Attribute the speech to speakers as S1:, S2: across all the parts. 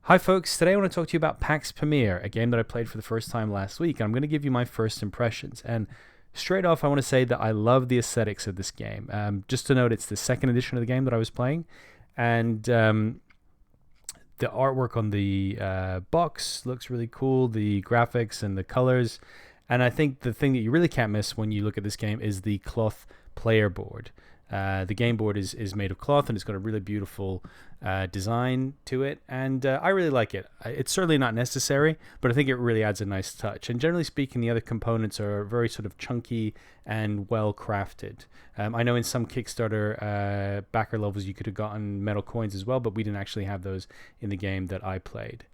S1: Hi folks, today I want to talk to you about PAX Pamir, a game that I played for the first time last week, and I'm going to give you my first impressions. And straight off, I want to say that I love the aesthetics of this game. Just to note, it's the second edition of the game that I was playing, and the artwork on the box looks really cool, the graphics and the colors. And I think the thing that you really can't miss when you look at this game is the cloth player board. The game board is made of cloth and it's got a really beautiful design to it, and I really like it. It's certainly not necessary, but I think it really adds a nice touch. And generally speaking, the other components are very sort of chunky and well crafted. I know in some Kickstarter backer levels you could have gotten metal coins as well, but we didn't actually have those in the game that I played.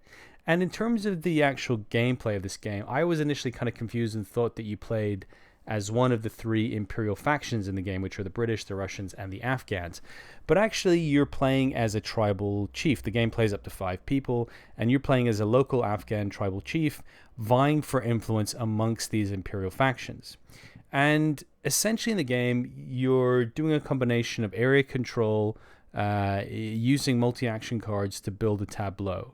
S1: And in terms of the actual gameplay of this game, I was initially kind of confused and thought that you played as one of the three imperial factions in the game, which are the British, the Russians, and the Afghans. But actually, you're playing as a tribal chief. The game plays up to 5 people, and you're playing as a local Afghan tribal chief, vying for influence amongst these imperial factions. And essentially in the game, you're doing a combination of area control, using multi-action cards to build a tableau.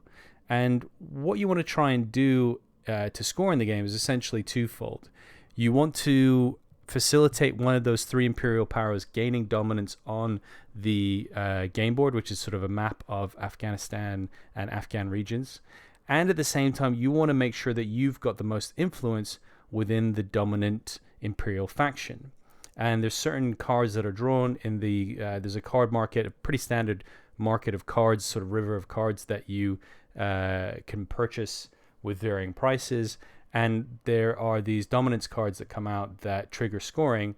S1: And what you want to try and do to score in the game is essentially twofold. You want to facilitate one of those 3 imperial powers gaining dominance on the game board, which is sort of a map of Afghanistan and Afghan regions. And at the same time, you want to make sure that you've got the most influence within the dominant imperial faction. And there's certain cards that are drawn in the there's a card market, a pretty standard market of cards, sort of river of cards that you can purchase with varying prices. And there are these dominance cards that come out that trigger scoring,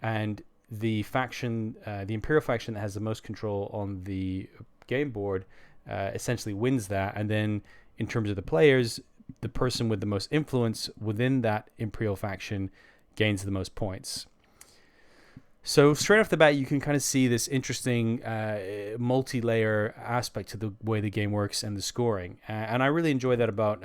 S1: and the faction, the Imperial faction that has the most control on the game board, essentially wins that. And then, in terms of the players, the person with the most influence within that Imperial faction gains the most points. So straight off the bat, you can kind of see this interesting multi-layer aspect to the way the game works and the scoring. And I really enjoy that about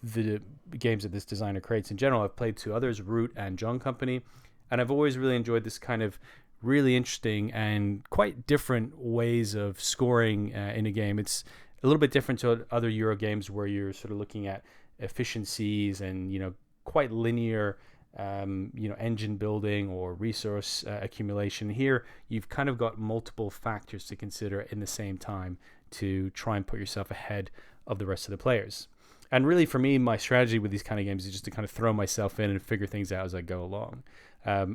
S1: the games that this designer creates in general. I've played 2 others, Root and John Company, and I've always really enjoyed this kind of really interesting and quite different ways of scoring in a game. It's a little bit different to other Euro games where you're sort of looking at efficiencies and, quite linear engine building or resource accumulation. Here, you've kind of got multiple factors to consider in the same time to try and put yourself ahead of the rest of the players. And really, for me, my strategy with these kind of games is just to kind of throw myself in and figure things out as I go along,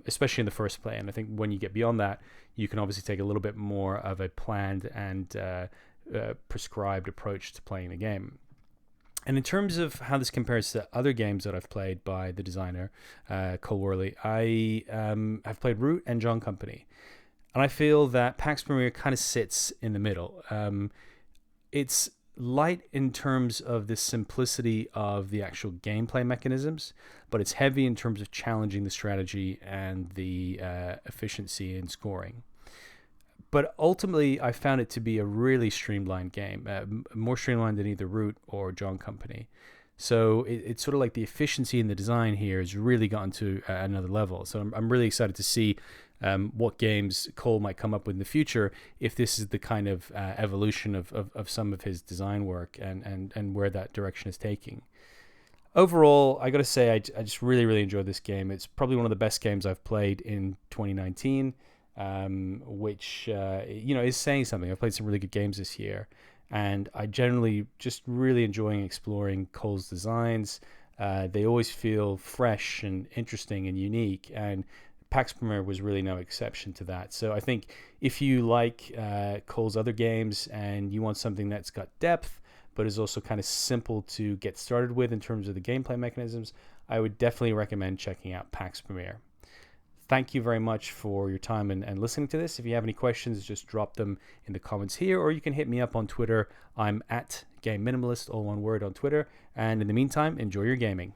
S1: especially in the first play. And I think when you get beyond that, you can obviously take a little bit more of a planned and prescribed approach to playing the game. And in terms of how this compares to other games that I've played by the designer, Cole Worley, I have played Root and John Company. And I feel that PAX Premier kind of sits in the middle. It's light in terms of the simplicity of the actual gameplay mechanisms, but it's heavy in terms of challenging the strategy and the efficiency in scoring. But ultimately, I found it to be a really streamlined game, more streamlined than either Root or John Company. So it's sort of like the efficiency in the design here has really gotten to another level. So I'm really excited to see what games Cole might come up with in the future if this is the kind of evolution of some of his design work and where that direction is taking. Overall, I got to say, I just really, really enjoyed this game. It's probably one of the best games I've played in 2019. Which is saying something. I've played some really good games this year, and I generally just really enjoying exploring Cole's designs. They always feel fresh and interesting and unique, and PAX Premier was really no exception to that. So I think if you like Cole's other games and you want something that's got depth but is also kind of simple to get started with in terms of the gameplay mechanisms, I would definitely recommend checking out PAX Premier. Thank you very much for your time and listening to this. If you have any questions, just drop them in the comments here, or you can hit me up on Twitter. I'm at Game Minimalist, all one word on Twitter. And in the meantime, enjoy your gaming.